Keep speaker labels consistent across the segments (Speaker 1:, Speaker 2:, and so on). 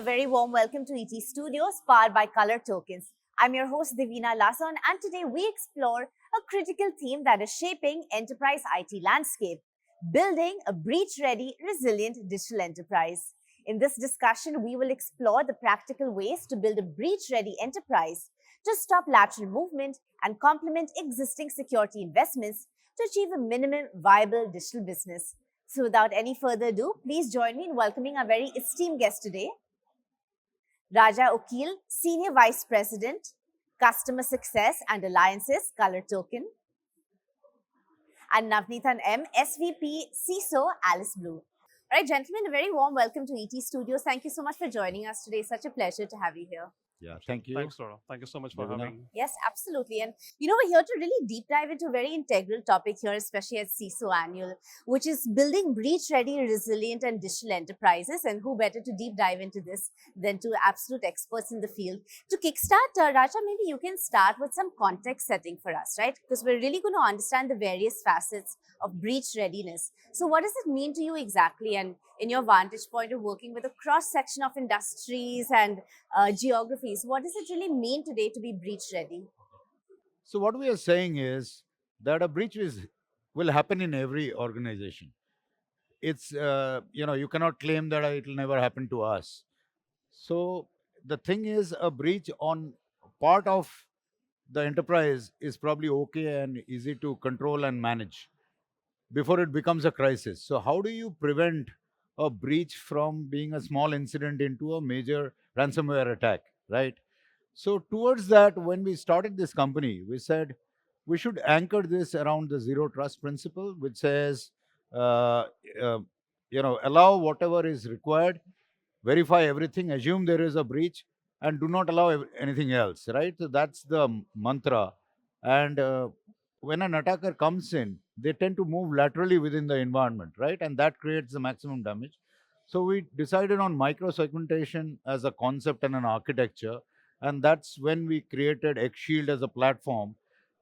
Speaker 1: very warm welcome to ET Studios, powered by ColorTokens. I'm your host, Devina, Lason, and today we explore a critical theme that is shaping enterprise IT landscape, building a breach-ready, resilient digital enterprise. In this discussion, we will explore the practical ways to build a breach-ready enterprise to stop lateral movement and complement existing security investments to achieve a minimum viable digital business. So without any further ado, please join me in welcoming our very esteemed guest today, Raja Ukil, Senior Vice President, Customer Success and Alliances, ColorToken, and Navaneethan M, SVP, CISO, Aliceblue. All right, gentlemen, a very warm welcome to ET Studios. Thank you so much for joining us today. Such a pleasure to have you here.
Speaker 2: Yeah, thank you.
Speaker 3: Thanks, Laura. Thank you so much for
Speaker 2: Devina.
Speaker 3: having me.
Speaker 1: Yes, absolutely. And we're here to really deep dive into a very integral topic here, especially at CISO Annual, which is building breach-ready, resilient, and digital enterprises. And who better to deep dive into this than two absolute experts in the field? To kickstart, Raja, maybe you can start with some context setting for us, right? Because we're really going to understand the various facets of breach readiness. So what does it mean to you exactly? And in your vantage point of working with a cross-section of industries and geographies, what does it really mean today to be breach ready?
Speaker 2: So what we are saying is that a breach will happen in every organization. It's you cannot claim that it will never happen to us. So the thing is, a breach on part of the enterprise is probably okay and easy to control and manage before it becomes a crisis. So how do you prevent a breach from being a small incident into a major ransomware attack, right? So towards that, when we started this company, we said we should anchor this around the zero trust principle, which says, uh, uh, allow whatever is required, verify everything, assume there is a breach, and do not allow anything else, right? So that's the mantra. And when an attacker comes in, they tend to move laterally within the environment, right? And that creates the maximum damage. So we decided on micro-segmentation as a concept and an architecture, and that's when we created X Shield as a platform,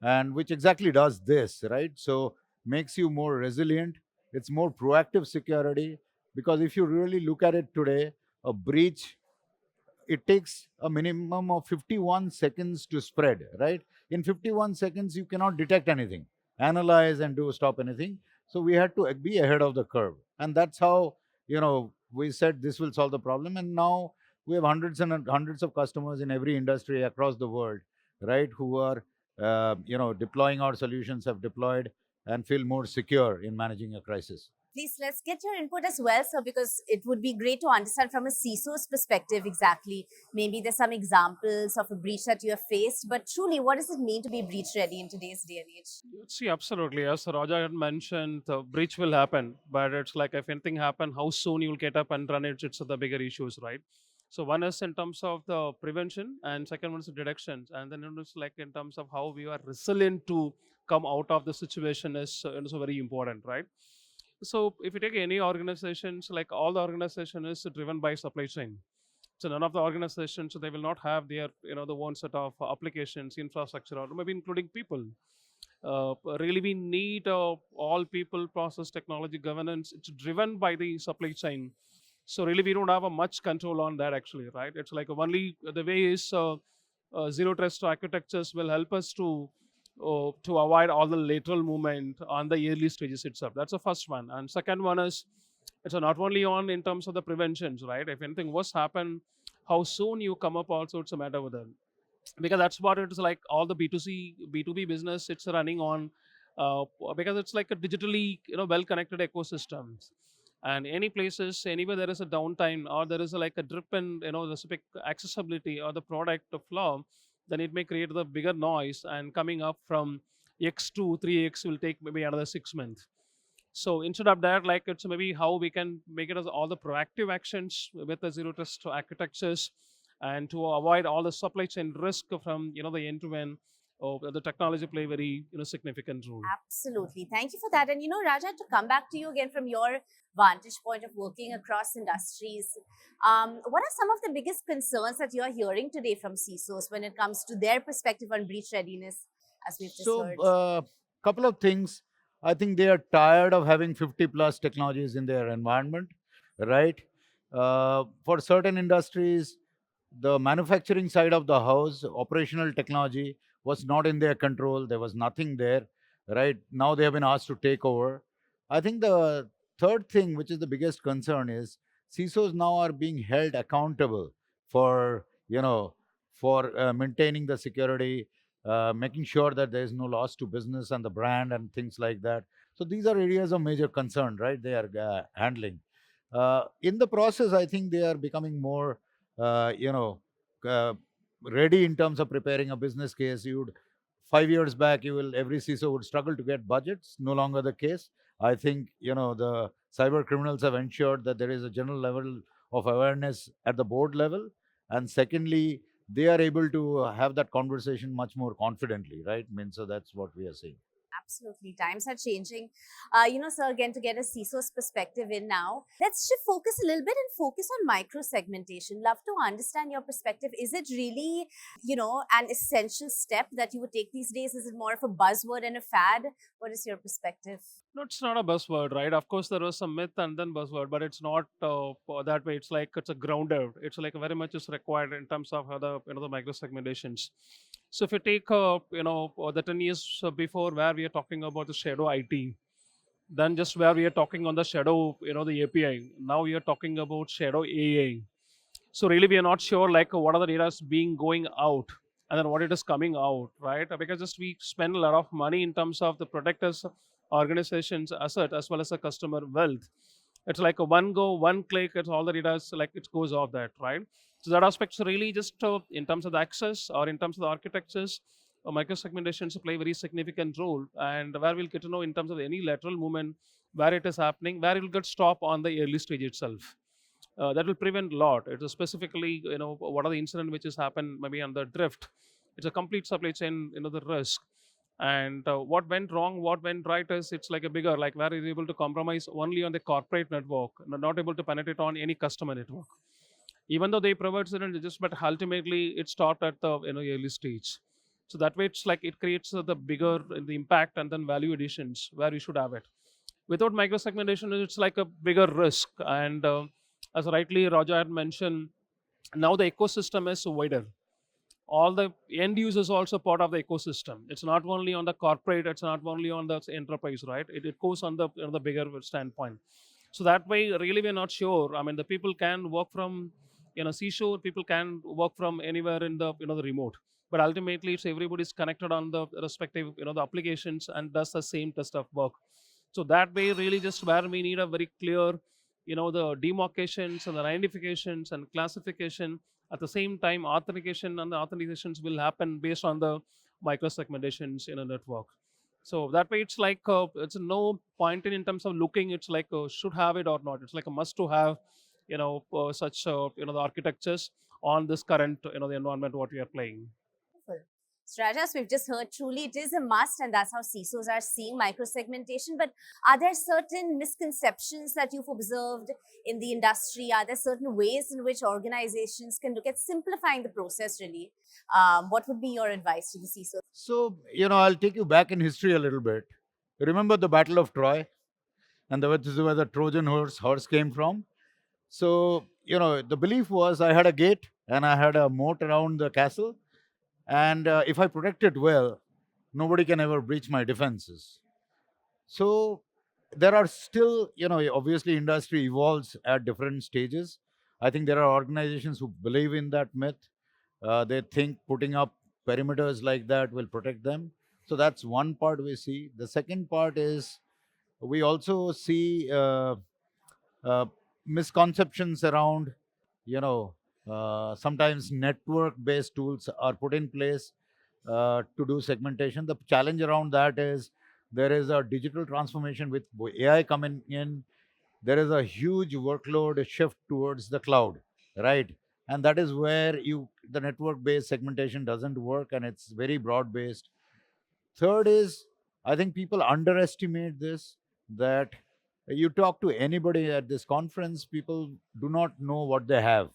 Speaker 2: and which exactly does this, right? So makes you more resilient. It's more proactive security, because if you really look at it today, a breach, it takes a minimum of 51 seconds to spread, right? In 51 seconds, you cannot detect anything, analyze and do stop anything. So we had to be ahead of the curve. And that's how, we said this will solve the problem. And now we have hundreds and hundreds of customers in every industry across the world, right? Who are, deploying our solutions, have deployed and feel more secure in managing a crisis.
Speaker 1: Please, let's get your input as well, sir, because it would be great to understand from a CISO's perspective exactly. Maybe there's some examples of a breach that you have faced, but truly, what does it mean to be breach ready in today's day and age?
Speaker 3: See, absolutely. As Raja had mentioned, the breach will happen, but it's like if anything happen, how soon you will get up and run it, it's the bigger issues, right? So one is in terms of the prevention, and second one is the detections, and then it's like in terms of how we are resilient to come out of the situation is also very important, right? So if you take any organizations, like all the organization is driven by supply chain. So none of the organizations, they will not have their, the one set of applications, infrastructure, or maybe including people. Really, we need all people, process, technology, governance. It's driven by the supply chain. So really, we don't have a much control on that actually, right? It's like only the way is zero trust architectures will help us to avoid all the lateral movement on the early stages itself. That's the first one. And second one is it's not only on in terms of the preventions, right? If anything was happen, how soon you come up also it's a matter with them. Because that's what it's like all the B2C, B2B business it's running on because it's like a digitally, well connected ecosystems. And any places, anywhere there is a downtime or there is like a drip in, the specific accessibility or the product flaw, then it may create the bigger noise and coming up from X to 3X will take maybe another 6 months. So instead of that, like it's maybe how we can make it as all the proactive actions with the zero trust architectures and to avoid all the supply chain risk from, the end to end. Oh, the technology play very, significant role.
Speaker 1: Absolutely. Thank you for that. And Raja, to come back to you again from your vantage point of working across industries, what are some of the biggest concerns that you're hearing today from CISOs when it comes to their perspective on breach readiness, as we've just
Speaker 2: So,
Speaker 1: heard?
Speaker 2: couple of things. I think they are tired of having 50 plus technologies in their environment, right? For certain industries, the manufacturing side of the house, operational technology was not in their control. There was nothing there, right? Now they have been asked to take over. I think the third thing, which is the biggest concern, is CISOs now are being held accountable for, for maintaining the security, making sure that there is no loss to business and the brand and things like that. So these are areas of major concern, right? They are handling. In the process, I think they are becoming more, uh, you know, uh, ready in terms of preparing a business case. You'd 5 years back, every CISO would struggle to get budgets. No longer the case. I think the cyber criminals have ensured that there is a general level of awareness at the board level, and secondly, they are able to have that conversation much more confidently, right? I mean, so that's what we are seeing.
Speaker 1: Absolutely. Times are changing. Sir, again, to get a CISO's perspective in now, let's shift focus a little bit and focus on micro segmentation. Love to understand your perspective. Is it really, an essential step that you would take these days? Is it more of a buzzword and a fad? What is your perspective?
Speaker 3: No, it's not a buzzword, right? Of course, there was some myth and then buzzword, but it's not that way. It's like it's a grounded. It's like very much is required in terms of how the micro segmentations. So if you take the 10 years before where we are talking about the shadow IT, then just where we are talking on the shadow, the API. Now we are talking about shadow AI. So really, we are not sure like what are the data being going out and then what it is coming out, right? Because just we spend a lot of money in terms of the protectors organizations asset as well as the customer wealth. It's like a one go, one click. It's all the data is like it goes off that, right? So that aspect's really just in terms of the access or in terms of the architectures, micro segmentations play a very significant role, and where we'll get to know in terms of any lateral movement, where it is happening, where it will get stopped on the early stage itself. That will prevent a lot. It is specifically, what are the incident which has happened maybe on the drift. It's a complete supply chain, the risk. And what went wrong, what went right is it's like a bigger, like where is able to compromise only on the corporate network, not able to penetrate on any customer network. Even though they provide certain digits, but ultimately it stopped at the early stage. So that way it's like it creates the bigger the impact and then value additions where we should have it. Without micro segmentation, it's like a bigger risk. And as rightly Raja had mentioned, now the ecosystem is wider. All the end users also part of the ecosystem. It's not only on the corporate, it's not only on the enterprise, right? It goes on the bigger standpoint. So that way, really, we're not sure. I mean, the people can work from seashore. People can work from anywhere in the remote. But ultimately, it's everybody's connected on the respective the applications and does the same test of work. So that way, really, just where we need a very clear, the demarcations and the identifications and classification. At the same time, authentication and the authentications will happen based on the micro segmentations in a network. So that way, it's like it's no point in terms of looking. It's like should have it or not. It's like a must to have, such the architectures on this current the environment what we are playing.
Speaker 1: Wonderful. So, Rajas, we've just heard truly it is a must, and that's how CISOs are seeing microsegmentation. But are there certain misconceptions that you've observed in the industry? Are there certain ways in which organizations can look at simplifying the process, really? What would be your advice to the CISOs?
Speaker 2: So, I'll take you back in history a little bit. Remember the Battle of Troy? And this is where the Trojan horse came from. So, the belief was I had a gate and I had a moat around the castle. And if I protect it well, nobody can ever breach my defenses. So, there are still, obviously, industry evolves at different stages. I think there are organizations who believe in that myth. They think putting up perimeters like that will protect them. So, that's one part we see. The second part is we also see uh, misconceptions around, sometimes network based tools are put in place to do segmentation. The challenge around that is there is a digital transformation with AI coming in. There is a huge workload shift towards the cloud, right? And that is where the network based segmentation doesn't work, and it's very broad based. Third is, I think people underestimate this, that you talk to anybody at this conference, people do not know what they have,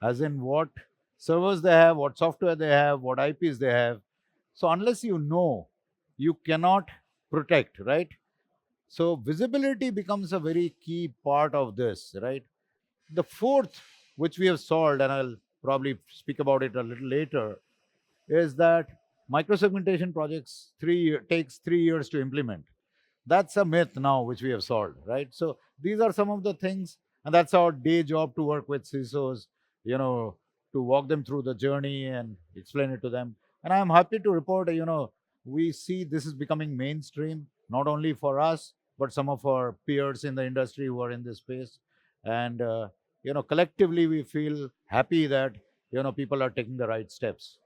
Speaker 2: as in what servers they have, what software they have, what IPs they have. So, unless you know, you cannot protect, right? So, visibility becomes a very key part of this, right? The fourth, which we have solved, and I'll probably speak about it a little later, is that micro-segmentation projects takes 3 years to implement. That's a myth now, which we have solved, right? So these are some of the things, and that's our day job, to work with CISOs, you know, to walk them through the journey and explain it to them. And I'm happy to report, we see this is becoming mainstream, not only for us, but some of our peers in the industry who are in this space. And, collectively, we feel happy that, people are taking the right steps.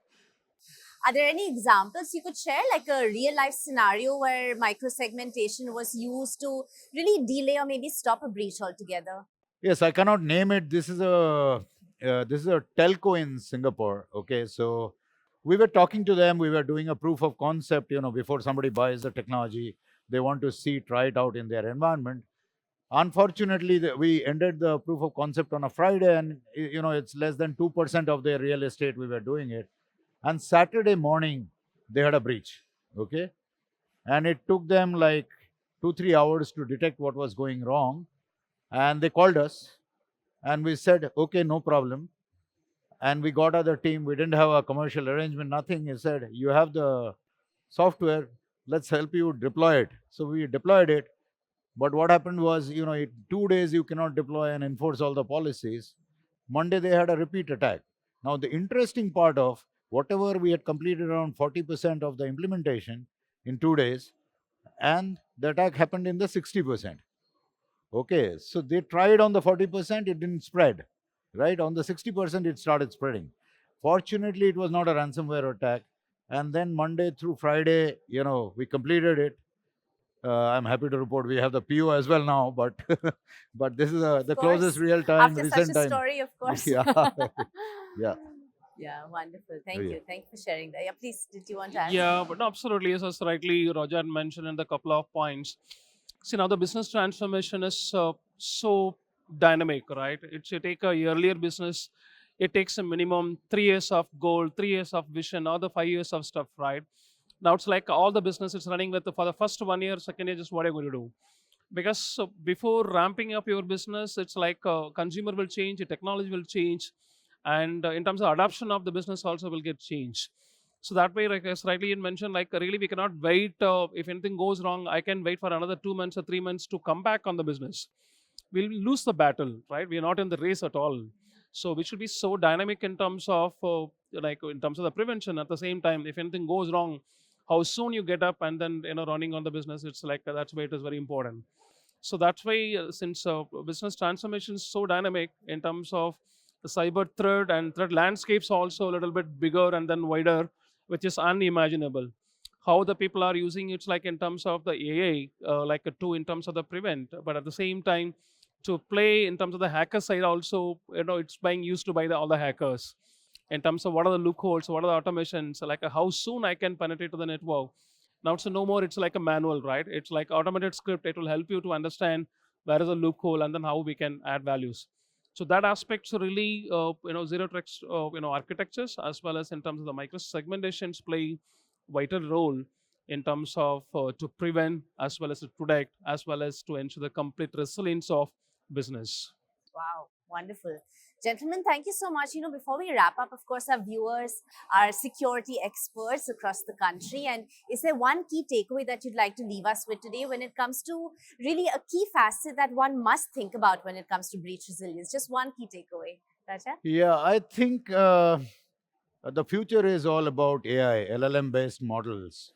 Speaker 1: Are there any examples you could share, like a real life scenario where micro-segmentation was used to really delay or maybe stop a breach altogether?
Speaker 2: Yes, I cannot name it. This is a telco in Singapore. Okay, so we were talking to them. We were doing a proof of concept. Before somebody buys the technology, they want to try it out in their environment. Unfortunately, we ended the proof of concept on a Friday, and it's less than 2% of their real estate we were doing it. And Saturday morning, they had a breach. Okay, and it took them like 2-3 hours to detect what was going wrong, and they called us, and we said, okay, no problem. And we got other team. We didn't have a commercial arrangement, nothing. He said, you have the software, let's help you deploy it. So we deployed it. But what happened was, in 2 days you cannot deploy and enforce all the policies. Monday they had a repeat attack. Now the interesting part of whatever we had completed, around 40% of the implementation in 2 days, and the attack happened in the 60%. Okay, so they tried on the 40%, it didn't spread, right? On the 60%, it started spreading. Fortunately, it was not a ransomware attack. And then Monday through Friday, we completed it. I'm happy to report we have the PO as well now, but but this is the closest real time,
Speaker 1: After
Speaker 2: recent
Speaker 1: such a
Speaker 2: time.
Speaker 1: story, of course.
Speaker 2: Yeah, yeah.
Speaker 1: Yeah, wonderful. Thank
Speaker 2: Yeah.
Speaker 1: you. Thank you for sharing that. Yeah, please, did you want to add?
Speaker 3: Yeah, but no, absolutely, as rightly Roger had mentioned in the couple of points. See, now the business transformation is so dynamic, right? You take a earlier business, it takes a minimum 3 years of goal, 3 years of vision, or the 5 years of stuff, right? Now it's like all the business is running with for the first 1 year, second year, just what are you going to do? Because before ramping up your business, it's like consumer will change, the technology will change, and in terms of adoption of the business also will get changed. So that way, like as rightly you mentioned, like really we cannot wait. If anything goes wrong, I can wait for another 2 months or 3 months to come back on the business. We'll lose the battle, right? We are not in the race at all. So we should be so dynamic in terms of in terms of the prevention. At the same time, if anything goes wrong, how soon you get up and then running on the business, it's like that's why it is very important. So that's why since business transformation is so dynamic in terms of the cyber threat and threat landscapes also a little bit bigger and then wider, which is unimaginable. How the people are using it's like in terms of the AI, like a tool in terms of the prevent, but at the same time to play in terms of the hacker side also, it's being used to by all the hackers in terms of what are the loopholes, what are the automations, like how soon I can penetrate to the network. Now it's no more, it's like a manual, right? It's like automated script. It will help you to understand where is a loophole and then how we can add values. So that aspects really, zero trust, architectures as well as in terms of the micro segmentations play vital role in terms of to prevent as well as to protect as well as to ensure the complete resilience of business.
Speaker 1: Wow, wonderful. Gentlemen, thank you so much. Before we wrap up, of course, our viewers are security experts across the country. And is there one key takeaway that you'd like to leave us with today when it comes to really a key facet that one must think about when it comes to breach resilience? Just one key takeaway. Raja?
Speaker 2: Yeah, I think the future is all about AI, LLM based models.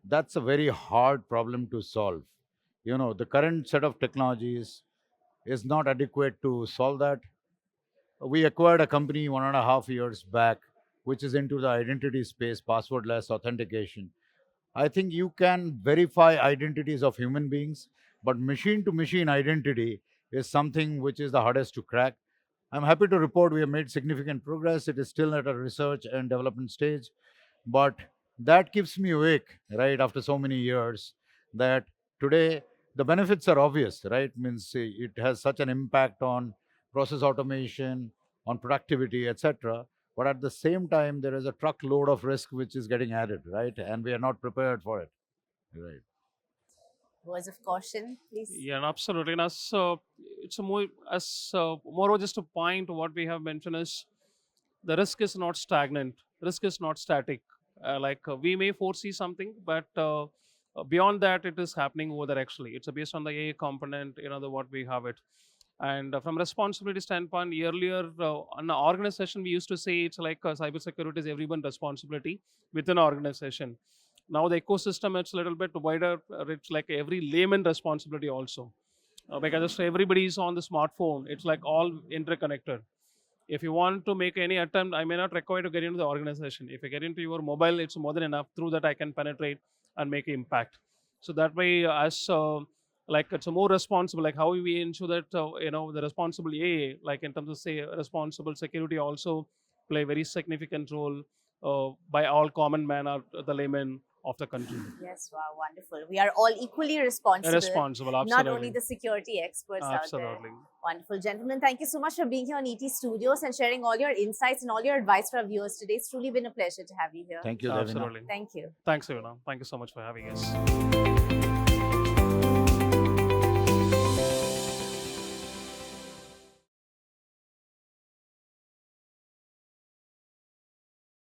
Speaker 2: That's a very hard problem to solve. The current set of technologies is not adequate to solve that. We acquired a company 1.5 years back, which is into the identity space, passwordless authentication. I think you can verify identities of human beings, but machine to machine identity is something which is the hardest to crack. I'm happy to report we have made significant progress. It is still at a research and development stage, but that keeps me awake, right, after so many years, that today the benefits are obvious, right? Means it has such an impact on process automation, on productivity, etc. But at the same time, there is a truckload of risk which is getting added, right? And we are not prepared for it, right?
Speaker 1: Words of caution, please.
Speaker 3: Yeah, absolutely. And it's a more just a point. What we have mentioned is the risk is not stagnant. Risk is not static. We may foresee something, but beyond that, it is happening over there. Actually, it's based on the AI component. The what we have it. And from responsibility standpoint, earlier on an organization, we used to say it's like cybersecurity is everyone's responsibility within an organization. Now the ecosystem it's a little bit wider. It's like every layman responsibility also, because everybody is on the smartphone. It's like all interconnected. If you want to make any attempt, I may not require to get into the organization. If you get into your mobile, it's more than enough. Through that, I can penetrate and make impact. So that way, as like it's a more responsible, like how we ensure that the responsible AA, like in terms of say responsible security, also play very significant role by all common man or the layman of the country.
Speaker 1: Yes, wow, wonderful. We are all equally responsible.
Speaker 3: Responsible, absolutely.
Speaker 1: Not only the security experts out there.
Speaker 3: Absolutely.
Speaker 1: Wonderful. Gentlemen, thank you so much for being here on ET Studios and sharing all your insights and all your advice for our viewers today. It's truly been a pleasure to have you here.
Speaker 2: Thank you, Devina.
Speaker 3: Absolutely.
Speaker 1: Thank you.
Speaker 3: Thanks, Devina. Thank you so much for having us.